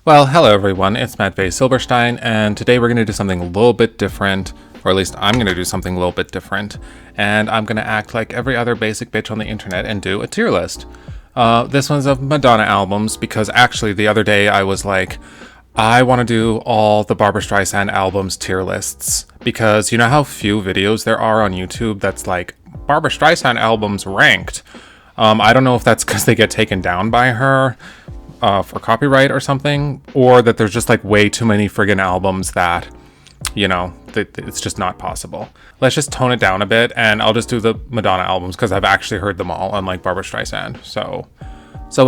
Well, hello everyone, it's Matvej Silberstein, and today we're going to do something a little bit different, or at least I'm going to do something a little bit different, and I'm going to act like every other basic bitch on the internet and do a tier list. This one's of Madonna albums, because actually the other day I was like, I want to do all the Barbra Streisand albums tier lists, because you know how few videos there are on YouTube that's like, Barbra Streisand albums ranked. I don't know if that's because they get taken down by her, for copyright or something, or that there's just like way too many friggin' albums that, you know, it's just not possible. Let's just tone it down a bit, and I'll just do the Madonna albums because I've actually heard them all, unlike Barbra Streisand. So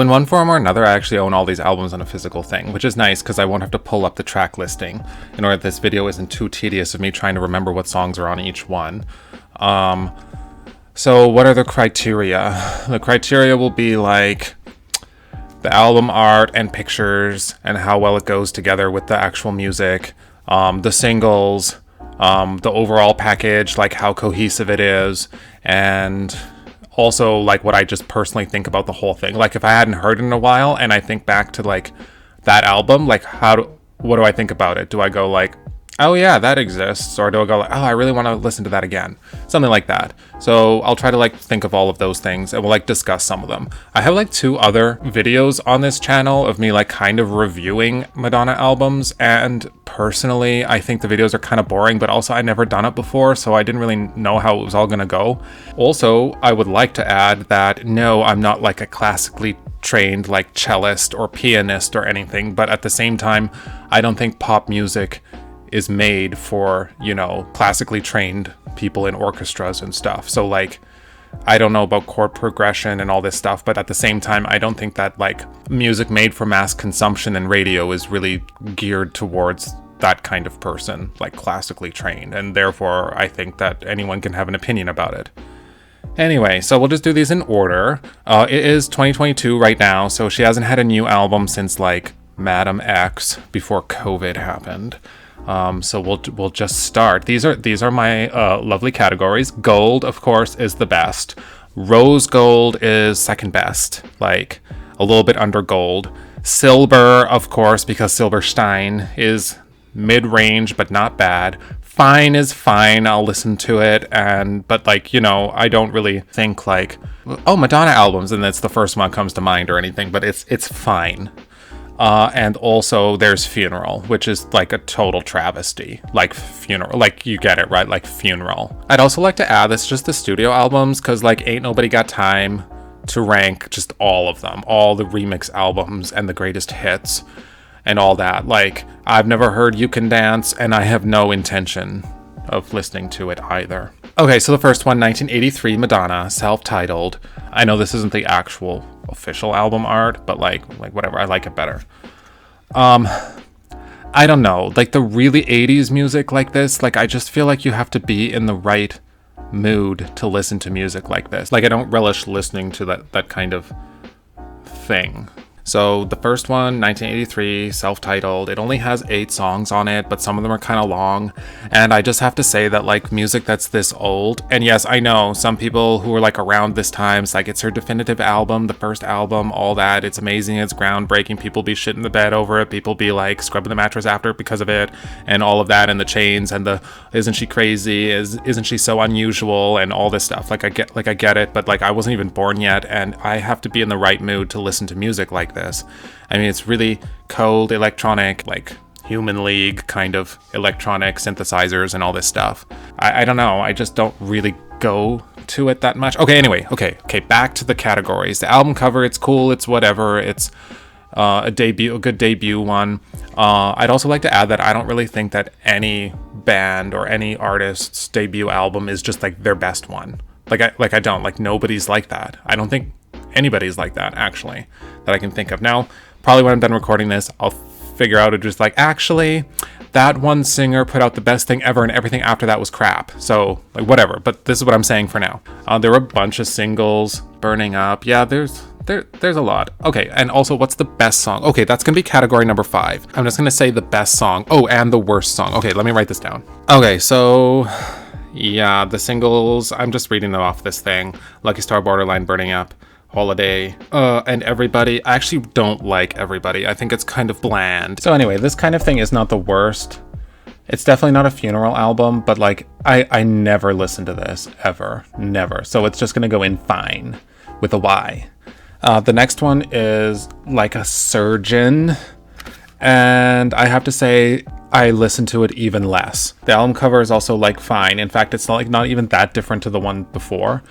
in one form or another, I actually own all these albums on a physical thing, which is nice because I won't have to pull up the track listing in order that this video isn't too tedious of me trying to remember what songs are on each one. So what are the criteria? The criteria will be like the album art and pictures and how well it goes together with the actual music, the singles, the overall package, like how cohesive it is, and also like what I just personally think about the whole thing. Like if I hadn't heard it in a while and I think back to like that album, like what do I think about it? Do I go like, oh yeah, that exists? Or do I go like, oh, I really want to listen to that again? Something like that. So I'll try to like think of all of those things and we'll like discuss some of them. I have like 2 other videos on this channel of me like kind of reviewing Madonna albums, and personally I think the videos are kind of boring, but also I never done it before, so I didn't really know how it was all gonna go. Also, I would like to add that no, I'm not like a classically trained like cellist or pianist or anything, but at the same time, I don't think pop music is made for, you know, classically trained people in orchestras and stuff. So like, I don't know about chord progression and all this stuff, but at the same time, I don't think that like music made for mass consumption and radio is really geared towards that kind of person, like classically trained. And therefore, I think that anyone can have an opinion about it. Anyway, so we'll just do these in order. It is 2022 right now, so she hasn't had a new album since like Madam X before COVID happened. So we'll just start. These are my lovely categories. Gold, of course, is the best. Rose gold is second best, like a little bit under gold. Silver, of course, because Silberstein is mid-range but not bad. Fine is fine. I'll listen to it, but like, you know, I don't really think like, oh, Madonna albums, and that's the first one that comes to mind or anything. But it's fine. And also there's Funeral, which is like a total travesty. Like Funeral, like you get it, right? Like Funeral. I'd also like to add this just the studio albums, because like Ain't Nobody Got Time to rank just all of them, all the remix albums and the greatest hits and all that. Like I've never heard You Can Dance, and I have no intention of listening to it either. Okay, so the first one, 1983 Madonna, self-titled. I know this isn't the actual official album art, but like whatever, I like it better. I don't know, like the really 80s music like this, like I just feel like you have to be in the right mood to listen to music like this. Like I don't relish listening to that kind of thing. So the first one, 1983, self-titled. It only has 8 songs on it, but some of them are kind of long. And I just have to say that like music that's this old, and yes, I know some people who are like around this time, it's like it's her definitive album, the first album, all that. It's amazing, it's groundbreaking. People be shitting the bed over it. People be like scrubbing the mattress after it because of it, and all of that, and the chains, and the isn't she crazy? Isn't she so unusual? And all this stuff. Like I get it, but like I wasn't even born yet, and I have to be in the right mood to listen to music like this. I mean, it's really cold, electronic, like Human League kind of electronic synthesizers and all this stuff. I don't know. I just don't really go to it that much. Okay, anyway. Okay, back to the categories. The album cover, it's cool. It's whatever. It's a good debut one. I'd also like to add that I don't really think that any band or any artist's debut album is just like their best one. Like I don't. Like nobody's like that. I don't think anybody's like that, actually, that I can think of. Now, probably when I'm done recording this, I'll figure out it just like, actually, that one singer put out the best thing ever and everything after that was crap. So, like, whatever. But this is what I'm saying for now. There were a bunch of singles, Burning Up. Yeah, there's a lot. Okay, and also, what's the best song? Okay, that's going to be category number 5. I'm just going to say the best song. Oh, and the worst song. Okay, let me write this down. Okay, so yeah, the singles, I'm just reading them off this thing. Lucky Star, Borderline, Burning Up. Holiday, and Everybody. I actually don't like Everybody. I think it's kind of bland. So anyway, this kind of thing is not the worst. It's definitely not a funeral album, but like, I never listen to this, ever. Never. So it's just gonna go in fine, with a Y. The next one is Like a Surgeon, and I have to say, I listen to it even less. The album cover is also like fine. In fact, it's not even that different to the one before.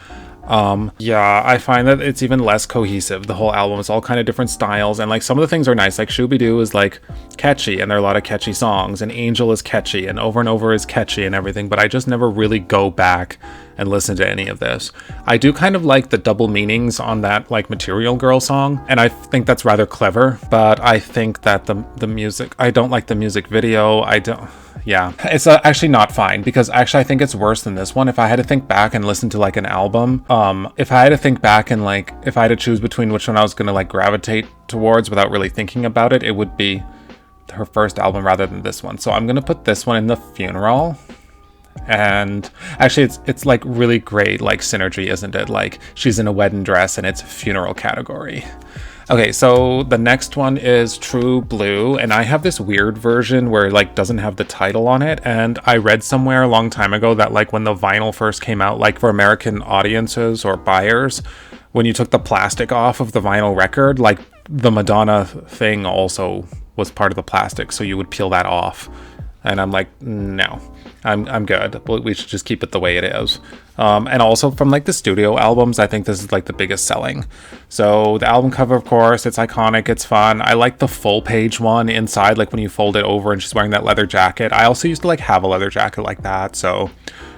Yeah, I find that it's even less cohesive. The whole album is all kind of different styles, and like some of the things are nice. Like Shooby-Doo is like catchy, and there are a lot of catchy songs, and Angel is catchy, and Over is catchy and everything, but I just never really go back and listen to any of this. I do kind of like the double meanings on that like Material Girl song, and I think that's rather clever, but I think that the music, I don't like the music video. Yeah, it's actually not fine, because actually I think it's worse than this one. If I had to think back and listen to like an album, if I had to think back and like, if I had to choose between which one I was going to like gravitate towards without really thinking about it, it would be her first album rather than this one. So I'm going to put this one in the funeral. And actually it's like really great like synergy, isn't it? Like she's in a wedding dress and it's funeral category. Okay, so the next one is True Blue, and I have this weird version where it like doesn't have the title on it, and I read somewhere a long time ago that like when the vinyl first came out, like for American audiences or buyers, when you took the plastic off of the vinyl record, like the Madonna thing also was part of the plastic, so you would peel that off. And I'm like, no, I'm good. We should just keep it the way it is. And also from like the studio albums, I think this is like the biggest selling. So the album cover, of course, it's iconic. It's fun. I like the full page one inside, like when you fold it over and she's wearing that leather jacket. I also used to like have a leather jacket like that. So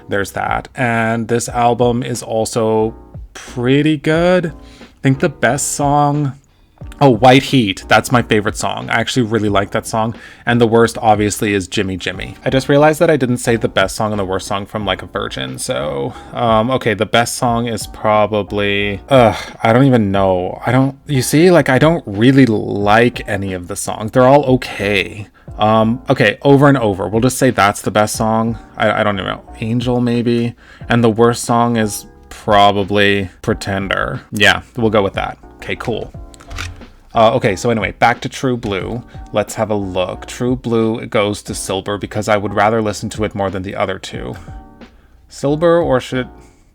there's that. And this album is also pretty good. I think the best song, White Heat. That's my favorite song. I actually really like that song. And the worst, obviously, is Jimmy Jimmy. I just realized that I didn't say the best song and the worst song from like a Virgin. So, okay, the best song is probably, I don't even know. You see, like, I don't really like any of the songs. They're all okay. Okay, Over and Over. We'll just say that's the best song. I don't even know. Angel, maybe. And the worst song is probably Pretender. Yeah, we'll go with that. Okay, cool. Okay, so anyway, back to True Blue. Let's have a look. True Blue goes to Silber because I would rather listen to it more than the other two. Silber, or should it?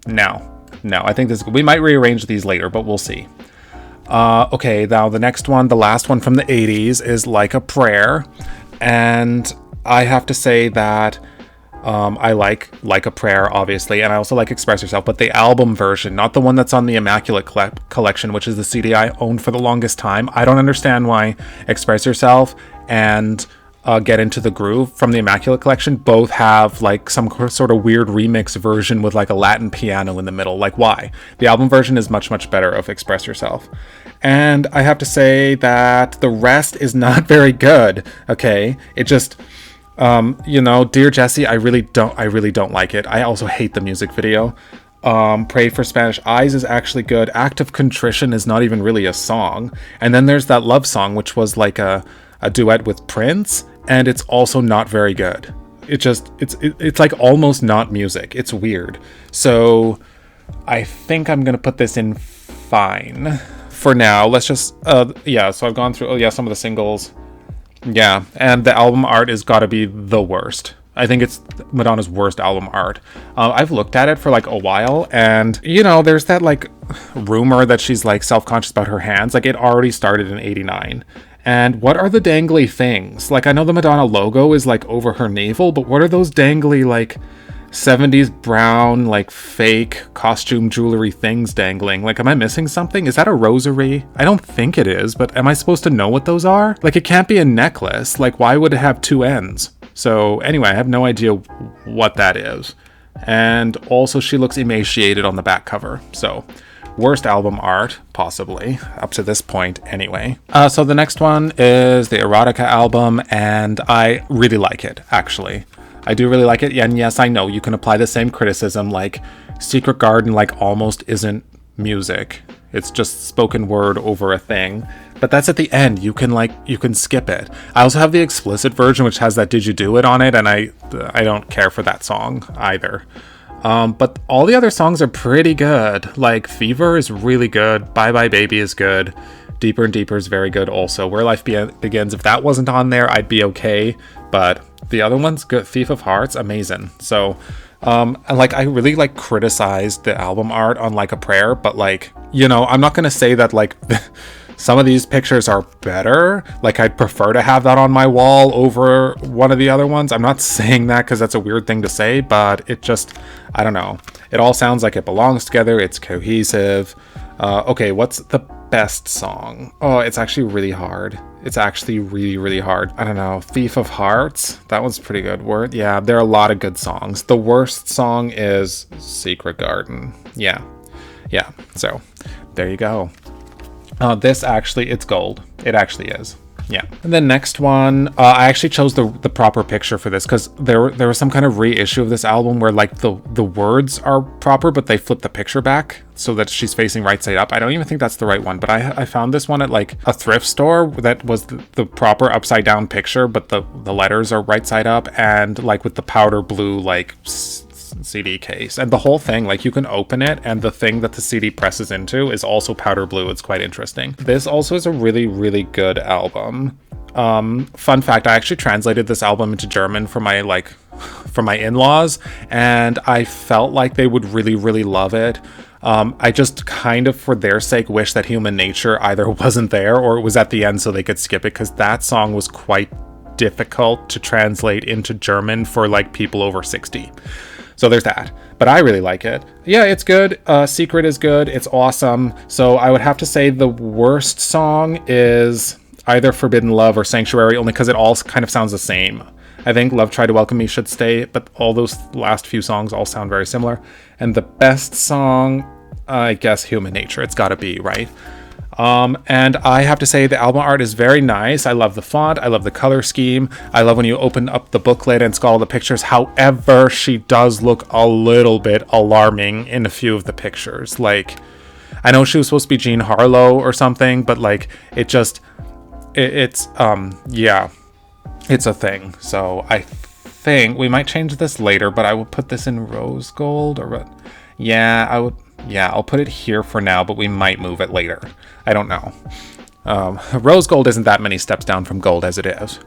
No, I think we might rearrange these later, but we'll see. Okay, now the next one, the last one from the 80s is Like a Prayer. And I have to say that I like a Prayer, obviously, and I also like Express Yourself, but the album version, not the one that's on the Immaculate Collection, which is the CD I owned for the longest time. I don't understand why Express Yourself and Get Into the Groove from the Immaculate Collection both have like some sort of weird remix version with like a Latin piano in the middle. Like, why? The album version is much, much better of Express Yourself. And I have to say that the rest is not very good. Okay, it just... Dear Jessie, I really don't like it. I also hate the music video. Pray for Spanish Eyes is actually good. Act of Contrition is not even really a song. And then there's that love song, which was like a duet with Prince, and it's also not very good. It's like almost not music. It's weird. So I think I'm gonna put this in fine for now. Let's just so I've gone through some of the singles. Yeah, and the album art is gotta be the worst. I think it's Madonna's worst album art. I've looked at it for like a while, and there's that like rumor that she's like self-conscious about her hands. Like, it already started in '89. And what are the dangly things? Like, I know the Madonna logo is like over her navel, but what are those dangly like 70s brown like fake costume jewelry things dangling? Like, am I missing something? Is that a rosary? I don't think it is, but am I supposed to know what those are? Like, it can't be a necklace. Like, why would it have two ends? So anyway, I have no idea what that is. And also she looks emaciated on the back cover. So worst album art, possibly, up to this point anyway. So the next one is the Erotica album, and I really like it, actually. I do really like it, and yes, I know you can apply the same criticism, like Secret Garden like almost isn't music. It's just spoken word over a thing. But that's at the end. You can skip it. I also have the explicit version, which has that Did You Do It on it, and I don't care for that song either. But all the other songs are pretty good. Like Fever is really good. Bye Bye Baby is good. Deeper and Deeper is very good also. Where Life Begins, if that wasn't on there, I'd be okay. But the other one's good. Thief of Hearts, amazing. So, and like I really like criticized the album art on Like a Prayer, but like, you know, I'm not gonna say that like some of these pictures are better. Like I'd prefer to have that on my wall over one of the other ones. I'm not saying that because that's a weird thing to say, but it just, I don't know. It all sounds like it belongs together. It's cohesive. Okay, what's the best song? Oh, it's actually really hard. It's actually really, really hard. I don't know. Thief of Hearts. That one's pretty good. Yeah, there are a lot of good songs. The worst song is Secret Garden. Yeah. So there you go. This actually, it's gold. It actually is. Yeah. And the next one, I actually chose the proper picture for this because there was some kind of reissue of this album where like the words are proper, but they flip the picture back so that she's facing right side up. I don't even think that's the right one, but I found this one at like a thrift store that was the proper upside down picture, but the letters are right side up and like with the powder blue like CD case, and the whole thing, like you can open it and the thing that the CD presses into is also powder blue. It's quite interesting. This also is a really, really good album. Fun fact, I actually translated this album into German for my in-laws, and I felt like they would really, really love it. I just kind of, for their sake, wish that Human Nature either wasn't there or it was at the end so they could skip it, because that song was quite difficult to translate into German for like people over 60. So there's that, but I really like it. Yeah, it's good. Secret is good. It's awesome. So I would have to say the worst song is either Forbidden Love or Sanctuary, only because it all kind of sounds the same. I think Love Tried to Welcome Me should stay, but all those last few songs all sound very similar. And the best song, I guess Human Nature. It's gotta be, right? And I have to say the album art is very nice. I love the font. I love the color scheme. I love when you open up the booklet and it's got all the pictures. However, she does look a little bit alarming in a few of the pictures. Like, I know she was supposed to be Jean Harlow or something, but like, it's a thing. So I think we might change this later, but I will put this in rose gold or what? Yeah, I'll put it here for now, but we might move it later. I don't know. Rose gold isn't that many steps down from gold as it is.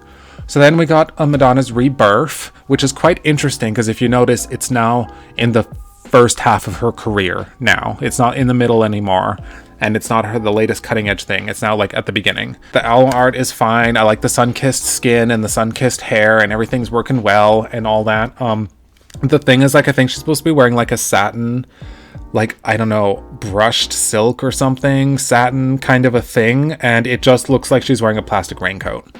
So then we got Madonna's Rebirth, which is quite interesting because if you notice, it's now in the first half of her career now. It's not in the middle anymore. And it's not the latest cutting edge thing. It's now like at the beginning. The album art is fine. I like the sun-kissed skin and the sun-kissed hair and everything's working well and all that. The thing is, like, I think she's supposed to be wearing like a satin, like, I don't know, brushed silk or something, satin kind of a thing, and it just looks like she's wearing a plastic raincoat,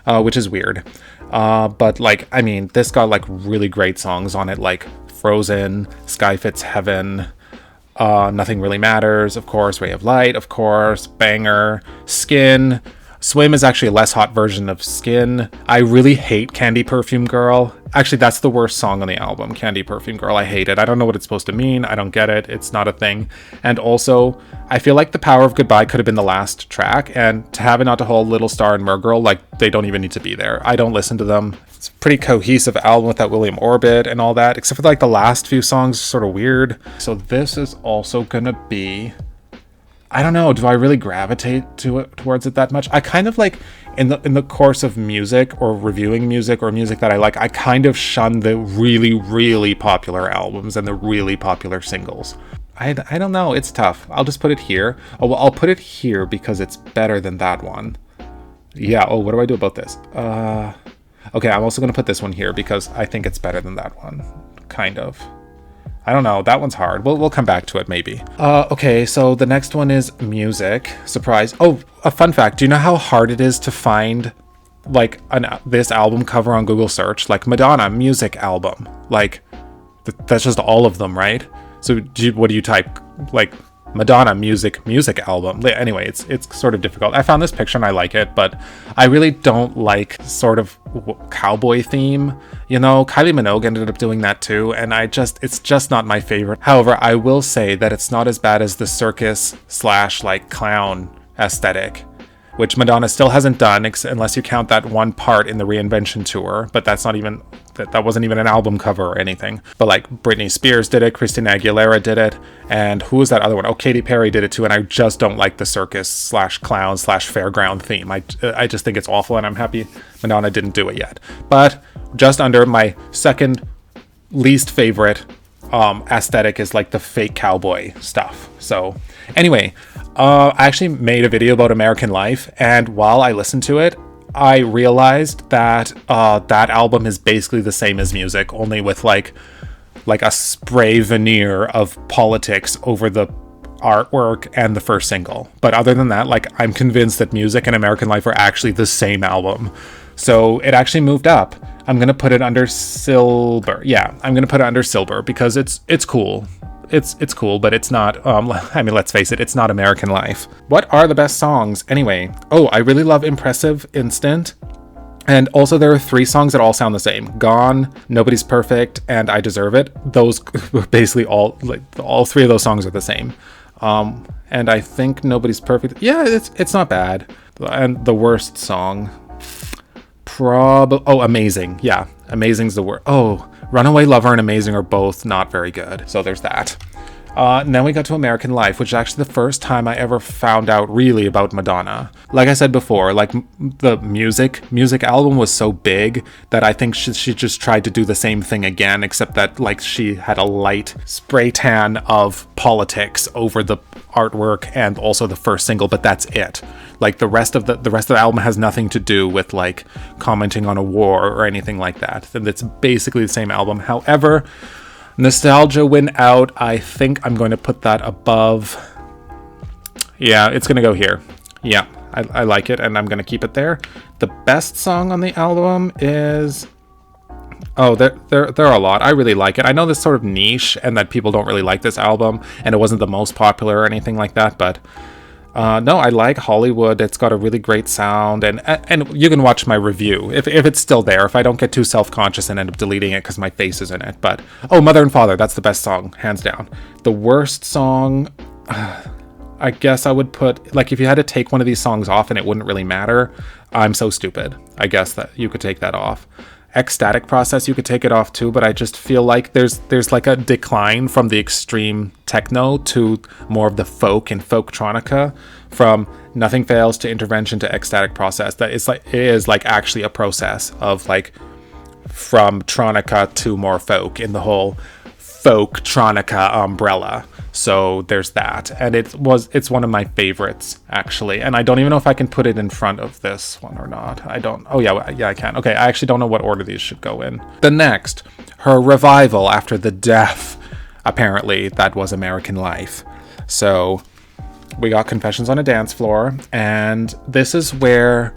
which is weird. But like, I mean, this got like really great songs on it, like Frozen, Sky Fits Heaven, Nothing Really Matters, of course, Ray of Light, of course, Banger, Skin. Swim is actually a less hot version of Skin. I really hate Candy Perfume Girl. Actually, that's the worst song on the album, Candy Perfume Girl. I hate it. I don't know what it's supposed to mean. I don't get it. It's not a thing. And also, I feel like The Power of Goodbye could have been the last track, and To Have It Not to Hold, Little Star, and Mergirl, like, they don't even need to be there. I don't listen to them. It's a pretty cohesive album with that William Orbit and all that, except for like the last few songs, sort of weird. So this is also gonna be, I don't know, do I really gravitate towards it that much? I kind of like, in the course of music or reviewing music or music that I like, I kind of shun the really, really popular albums and the really popular singles. I don't know, it's tough. I'll just put it here. Oh, well, I'll put it here because it's better than that one. Yeah, oh, what do I do about this? Okay, I'm also going to put this one here because I think it's better than that one. Kind of. I don't know. That one's hard. We'll come back to it maybe. Okay, so the next one is music. Surprise. Oh, a fun fact. Do you know how hard it is to find like this album cover on Google search? Like Madonna music album. Like that's just all of them, right? So what do you type? Like Madonna music album. Anyway, it's sort of difficult. I found this picture and I like it, but I really don't like sort of cowboy theme. You know, Kylie Minogue ended up doing that too, and it's just not my favorite. However, I will say that it's not as bad as the circus / like clown aesthetic, which Madonna still hasn't done unless you count that one part in the Reinvention tour, but that's not even, that wasn't even an album cover or anything. But like Britney Spears did it, Christina Aguilera did it, and who was that other one? Oh, Katy Perry did it too, and I just don't like the circus/clown/fairground theme. I just think it's awful, and I'm happy Madonna didn't do it yet. But just under my second least favorite aesthetic is like the fake cowboy stuff. So anyway, I actually made a video about American Life, and while I listened to it, I realized that that album is basically the same as Music, only with like a spray veneer of politics over the artwork and the first single. But other than that, like, I'm convinced that Music and American Life are actually the same album. So it actually moved up. I'm gonna put it under Silber. Yeah, I'm gonna put it under Silber because it's cool. It's cool, but it's not, I mean, let's face it, it's not American Life. What are the best songs anyway? Oh, I really love Impressive Instant. And also there are 3 songs that all sound the same. Gone, Nobody's Perfect, and I Deserve It. Those basically all 3 of those songs are the same. And I think Nobody's Perfect. Yeah, it's not bad. And the worst song, Amazing. Yeah, Amazing's the worst. Oh, Runaway Lover and Amazing are both not very good. So there's that. And then we got to American Life, which is actually the first time I ever found out really about Madonna. Like I said before, like the music album was so big that I think she just tried to do the same thing again, except that like she had a light spray tan of politics over the artwork and also the first single, but that's it. Like the rest of the album has nothing to do with like commenting on a war or anything like that. And it's basically the same album. However, Nostalgia win out. I think I'm going to put that above. Yeah, it's going to go here. Yeah, I like it, and I'm going to keep it there. The best song on the album is... Oh, there are a lot. I really like it. I know this sort of niche, and that people don't really like this album, and it wasn't the most popular or anything like that, but... no, I like Hollywood. It's got a really great sound, and you can watch my review if it's still there. If I don't get too self-conscious and end up deleting it because my face is in it. But Mother and Father, that's the best song, hands down. The worst song, I guess I would put, like, if you had to take one of these songs off and it wouldn't really matter, I'm So Stupid. I guess that you could take that off. Ecstatic Process, you could take it off too, but I just feel like there's like a decline from the extreme techno to more of the folk and folktronica, from Nothing Fails to Intervention to Ecstatic Process. That it is like actually a process of like from tronica to more folk in the whole folktronica umbrella. So there's that, and it's one of my favorites actually, and I don't even know if I can put it in front of this one or not. I don't. Oh yeah, I can. Okay, I actually don't know what order these should go in. The next, her revival after the death, apparently that was American Life. So we got Confessions on a Dance Floor, and this is where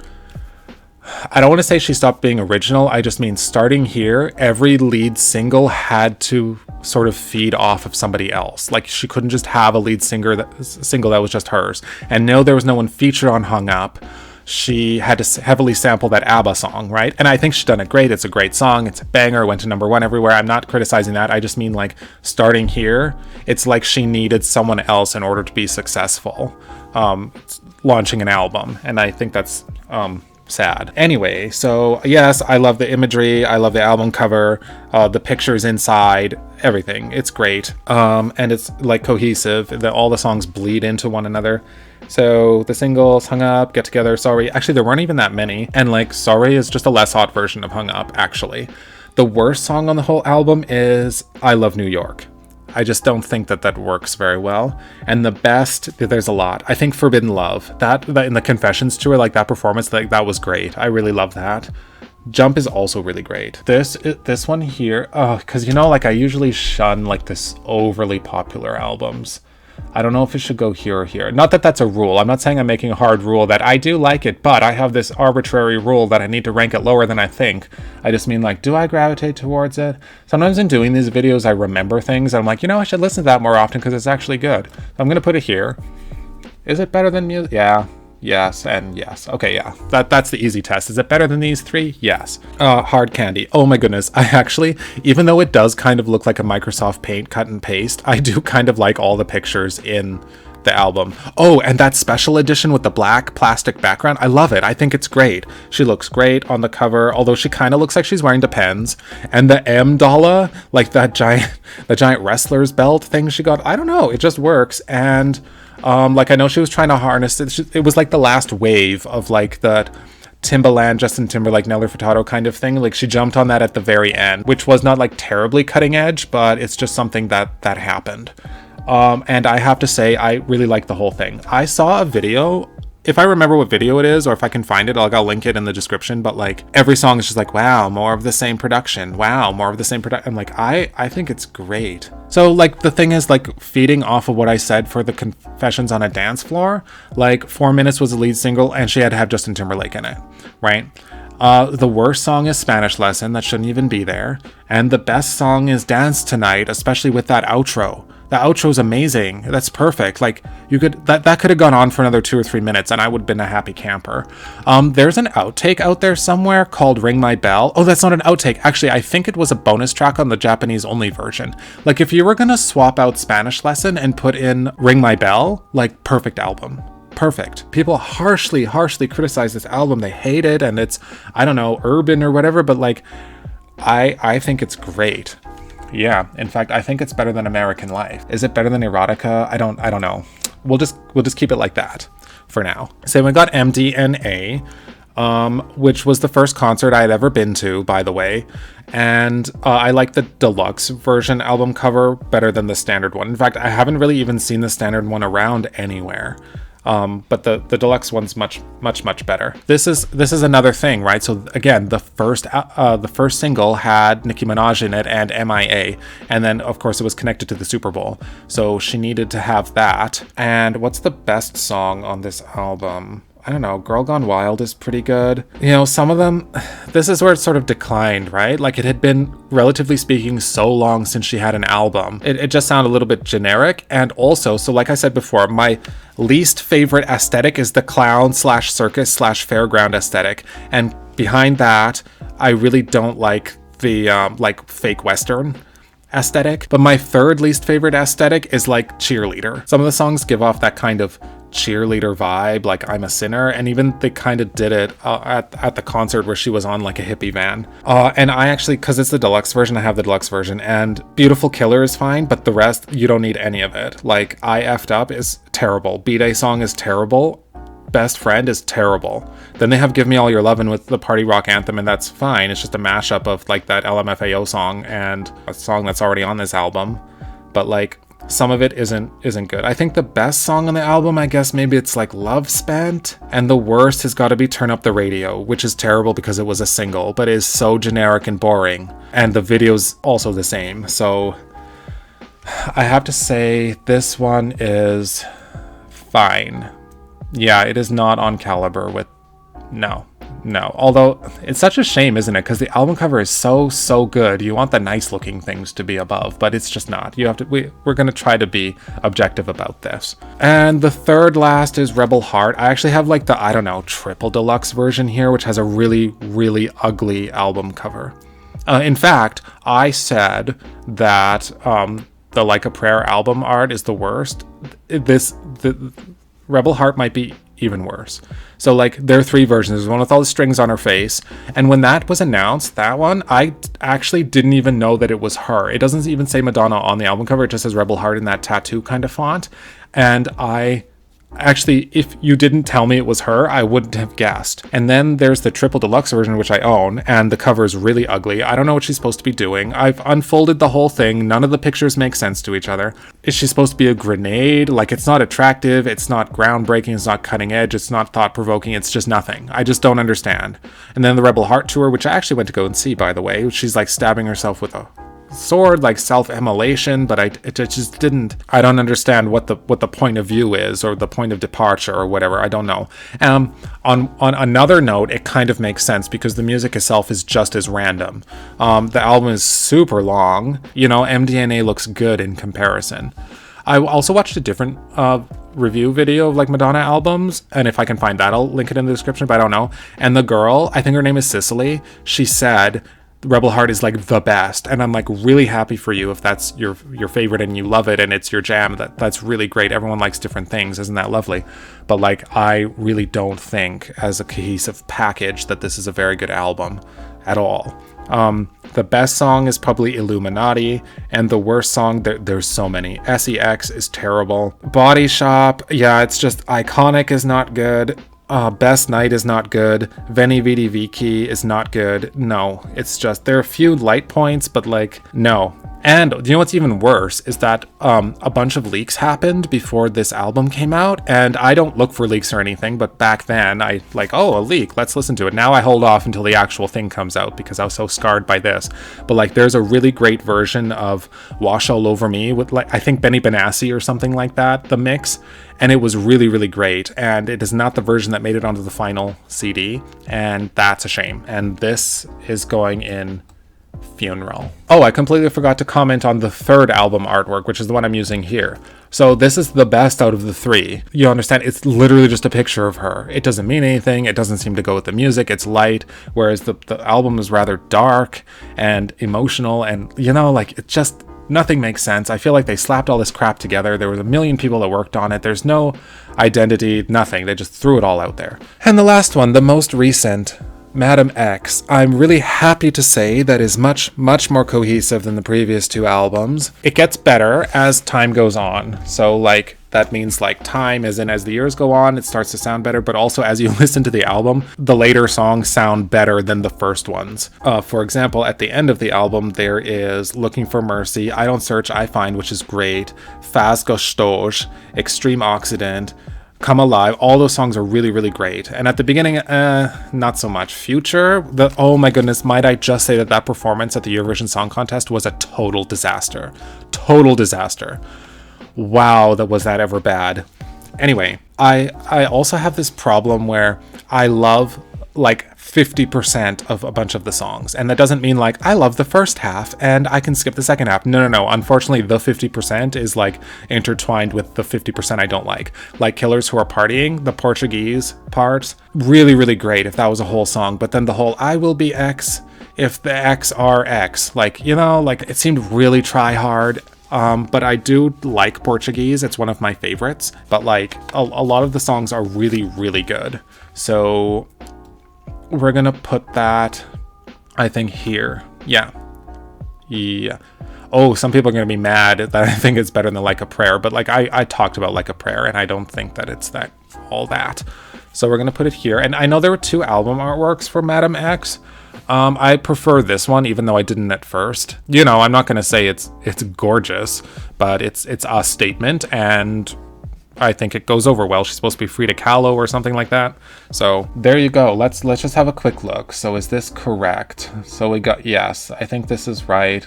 I don't want to say she stopped being original. I just mean starting here, every lead single had to sort of feed off of somebody else. Like she couldn't just have a lead single that was just hers. And no, there was no one featured on Hung Up. She had to heavily sample that ABBA song, right? And I think she's done it great. It's a great song. It's a banger. Went to #1 everywhere. I'm not criticizing that. I just mean like starting here, it's like she needed someone else in order to be successful launching an album. And I think that's sad. Anyway, so yes, I love the imagery. I love the album cover, the pictures inside, everything. It's great. And it's like cohesive. All the songs bleed into one another. So the singles, Hung Up, Get Together, Sorry. Actually, there weren't even that many. And like Sorry is just a less hot version of Hung Up, actually. The worst song on the whole album is I Love New York. I just don't think that works very well. And the best, there's a lot. I think Forbidden Love, that in the Confessions tour, like that performance, like that was great. I really love that. Jump is also really great. This one here, because like I usually shun like this overly popular albums. I don't know if it should go here or here. Not that that's a rule. I'm not saying I'm making a hard rule that I do like it, but I have this arbitrary rule that I need to rank it lower than I think. I just mean like, do I gravitate towards it? Sometimes in doing these videos, I remember things. And I'm like, I should listen to that more often because it's actually good. So I'm going to put it here. Is it better than music? Yeah. Yes and yes. Okay, yeah. That's the easy test. Is it better than these 3? Yes. Hard Candy. Oh my goodness. I actually, even though it does kind of look like a Microsoft Paint cut and paste, I do kind of like all the pictures in the album. Oh, and that special edition with the black plastic background, I love it. I think it's great. She looks great on the cover, although she kind of looks like she's wearing Depends. And the m-dolla, like that giant wrestler's belt thing she got, I don't know, it just works. And like I know she was trying to harness it. It was like the last wave of like that Timbaland, Justin Timberlake, Nelly Furtado kind of thing. Like she jumped on that at the very end, which was not like terribly cutting edge, but it's just something that happened. And I have to say, I really like the whole thing. I saw a video, if I remember what video it is, or if I can find it, I'll link it in the description. But like every song is just like, wow, more of the same production. Wow, more of the same production. I'm like, I think it's great. So like the thing is, like, feeding off of what I said for the Confessions on a Dance Floor, like 4 Minutes was the lead single and she had to have Justin Timberlake in it, right? The worst song is Spanish Lesson. That shouldn't even be there. And the best song is Dance Tonight, especially with that outro. The outro is amazing. That's perfect. Like you could, that could have gone on for another 2 or 3 minutes and I would have been a happy camper. There's an outtake out there somewhere called Ring My Bell. Oh, that's not an outtake. Actually, I think it was a bonus track on the Japanese only version. Like if you were going to swap out Spanish Lesson and put in Ring My Bell, like perfect album. Perfect. People harshly criticize this album. They hate it and it's, I don't know, urban or whatever, but like I think it's great. Yeah, in fact, I think it's better than American Life. Is it better than Erotica? I don't know. We'll just keep it like that for now. So we got MDNA, which was the first concert I had ever been to, by the way. And I like the deluxe version album cover better than the standard one. In fact, I haven't really even seen the standard one around anywhere. But the deluxe one's much better. This is another thing, right? So again, the first single had Nicki Minaj in it and MIA, and then of course it was connected to the Super Bowl, so she needed to have that. And what's the best song on this album? I don't know, Girl Gone Wild is pretty good. You know, some of them, this is where it sort of declined, right? Like it had been, relatively speaking, so long since she had an album. It just sounded a little bit generic. And also, so like I said before, my least favorite aesthetic is the clown / circus / fairground aesthetic. And behind that, I really don't like the like fake Western aesthetic. But my third least favorite aesthetic is like cheerleader. Some of the songs give off that kind of cheerleader vibe, like I'm a Sinner, and even they kind of did it at the concert where she was on like a hippie van. And I actually, because it's the deluxe version, I have the deluxe version, and Beautiful Killer is fine, but the rest, you don't need any of it. Like I Effed Up is terrible, B-Day Song is terrible, Best Friend is terrible. Then they have Give Me All Your Lovin' with the party rock anthem, and that's fine. It's just a mashup of like that LMFAO song and a song that's already on this album. But like some of it isn't good. I think the best song on the album, I guess maybe it's like Love Spent, and the worst has got to be Turn Up the Radio, which is terrible because it was a single, but is so generic and boring. And the video's also the same. So I have to say this one is fine. Yeah, it is not on caliber with, no. Although it's such a shame, isn't it? Because the album cover is so good. You want the nice looking things to be above, but it's just not. You have to. We're gonna try to be objective about this. And the third last is Rebel Heart. I actually have like the, I don't know, triple deluxe version here, which has a really ugly album cover. In fact, I said that the Like a Prayer album art is the worst. The Rebel Heart might be even worse. So like there are 3 versions. There's one with all the strings on her face, and when that was announced, that one, I actually didn't even know that it was her. It doesn't even say Madonna on the album cover, it just says Rebel Heart in that tattoo kind of font. And I actually, if you didn't tell me it was her, I wouldn't have guessed. And then there's the triple deluxe version, which I own, and the cover is really ugly. I don't know what she's supposed to be doing. I've unfolded the whole thing. None of the pictures make sense to each other. Is she supposed to be a grenade? Like, it's not attractive, it's not groundbreaking, it's not cutting edge, it's not thought-provoking, it's just nothing. I just don't understand. And then the Rebel Heart tour, which I actually went to go and see, by the way, she's like stabbing herself with a sword, like self-immolation, but it just didn't. I don't understand what the point of view is, or the point of departure, or whatever. I don't know. On another note, it kind of makes sense because the music itself is just as random. The album is super long. You know, MDNA looks good in comparison. I also watched a different review video of like Madonna albums, and if I can find that, I'll link it in the description, but I don't know. And the girl, I think her name is Sisley, she said Rebel Heart is like the best, and I'm like really happy for you if that's your favorite and you love it and it's your jam. That's really great. Everyone likes different things, isn't that lovely? But like, I really don't think as a cohesive package that this is a very good album at all. The best song is probably Illuminati, and the worst song, there's so many. SEX is terrible. Body Shop, yeah, it's just iconic is not good. Best Night is not good. Veni Vidi Vici is not good. No, it's just, there are a few light points, but like, no. And you know what's even worse is that a bunch of leaks happened before this album came out, and I don't look for leaks or anything, but back then I like, oh, a leak, let's listen to it. Now I hold off until the actual thing comes out because I was so scarred by this. But like, there's a really great version of Wash All Over Me with like, I think Benny Benassi or something like that, the mix, and it was really, really great. And it is not the version that made it onto the final CD, and that's a shame. And this is going in Funeral. Oh, I completely forgot to comment on the third album artwork, which is the one I'm using here. So this is the best out of the three. You understand? It's literally just a picture of her. It doesn't mean anything. It doesn't seem to go with the music. It's light, whereas the album is rather dark and emotional, and you know, like, it just, nothing makes sense. I feel like they slapped all this crap together. There was a million people that worked on it. There's no identity, nothing. They just threw it all out there. And the last one, the most recent, Madam X, I'm really happy to say that is much, much more cohesive than the previous two albums. It gets better as time goes on. So like, that means like time as in as the years go on, it starts to sound better, but also as you listen to the album, the later songs sound better than the first ones. For example, at the end of the album, there is Looking for Mercy, I Don't Search, I Find, which is great, Fazgostoj, Extreme Occident, Come Alive. All those songs are really, really great. And at the beginning, not so much. Future, oh my goodness, might I just say that performance at the Eurovision Song Contest was a total disaster. Total disaster. Wow, was that ever bad. Anyway, I also have this problem where I love like 50% of a bunch of the songs, and that doesn't mean like I love the first half and I can skip the second half. No. Unfortunately, the 50% is like intertwined with the 50% I don't like Killers Who Are Partying, the Portuguese parts, really, really great if that was a whole song, but then the whole I will be X if the X are X, like, you know, like, it seemed really try hard. But I do like Portuguese. It's one of my favorites, but like a lot of the songs are really, really good. So we're gonna put that, I think, here. Yeah. Oh, some people are gonna be mad that I think it's better than Like a Prayer, but like I talked about Like a Prayer, and I don't think that it's all that. So we're gonna put it here. And I know there were two album artworks for Madam X. I prefer this one, even though I didn't at first. You know, I'm not gonna say it's gorgeous, but it's a statement, and I think it goes over well. She's supposed to be Frida Kahlo or something like that. So there you go. Let's just have a quick look. So is this correct? So we got, yes, I think this is right.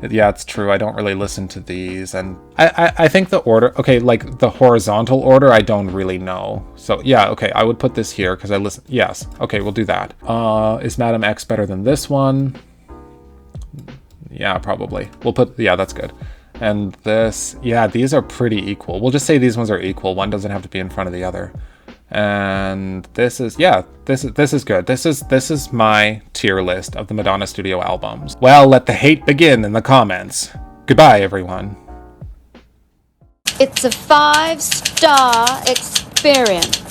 Yeah, it's true. I don't really listen to these, and I think the order, okay, like the horizontal order, I don't really know. So yeah, okay, I would put this here because I listen. Yes, okay, we'll do that. Is Madam X better than this one? Yeah, probably. We'll put, yeah, that's good. And this, yeah, these are pretty equal. We'll just say these ones are equal. One doesn't have to be in front of the other. And this is, yeah, this is good. This is my tier list of the Madonna studio albums. Well, let the hate begin in the comments. Goodbye, everyone. It's a 5-star experience.